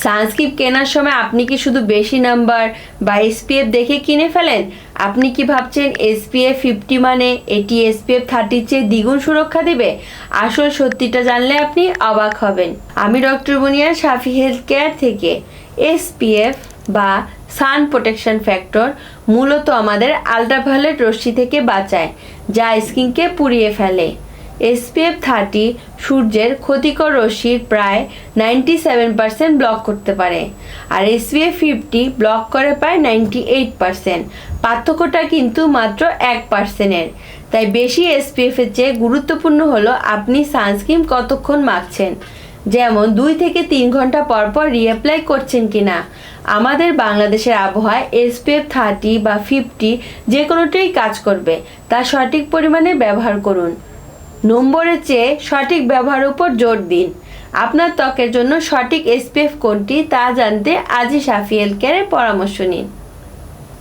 Sunscreen কেনার সময় আপনি কি শুধু বেশি নাম্বার বা এসপিএফ দেখে কিনে ফেলেন? আপনি কি ভাবছেন এসপিএফ 50 মানে এটি এসপিএফ 30 চেয়ে দ্বিগুণ সুরক্ষা দেবে? আসল সত্যিটা জানলে আপনি অবাক হবেন। আমি ডক্টর বুনিয়া শাফি হেলথ কেয়ার থেকে। এসপিএফ বা সান প্রোটেকশন ফ্যাক্টর মূলত আমাদের আল্ট্রাভায়োলেট রশ্মি থেকে বাঁচায়, যা স্কিনকে পুড়িয়ে ফেলে। এসপিএফ 30 সূর্যের ক্ষতিকর রশ্মির প্রায় 97% ব্লক করতে পারে, আর এসপিএফ 50 ব্লক করে প্রায় 98%। পার্থক্যটা কিন্তু মাত্র 1%-এর। তাই বেশি এসপিএফের চেয়ে গুরুত্বপূর্ণ হলো আপনি সানস্ক্রিন কতক্ষণ মাখছেন, যেমন 2 থেকে 3 ঘন্টা পর পর রিঅ্যাপ্লাই করছেন কিনা। আমাদের বাংলাদেশের আবহাওয়ায় এসপিএফ 30 বা 50 যে কোনোটাই কাজ করবে, তা সঠিক পরিমাণে ব্যবহার করুন। নম্বরের চেয়ে সঠিক ব্যবহারের উপর জোর দিন। আপনার ত্বকের জন্য সঠিক এসপিএফ কোনটি তা জানতে আজই শাফি হেলথ কেয়ারের পরামর্শ নিন।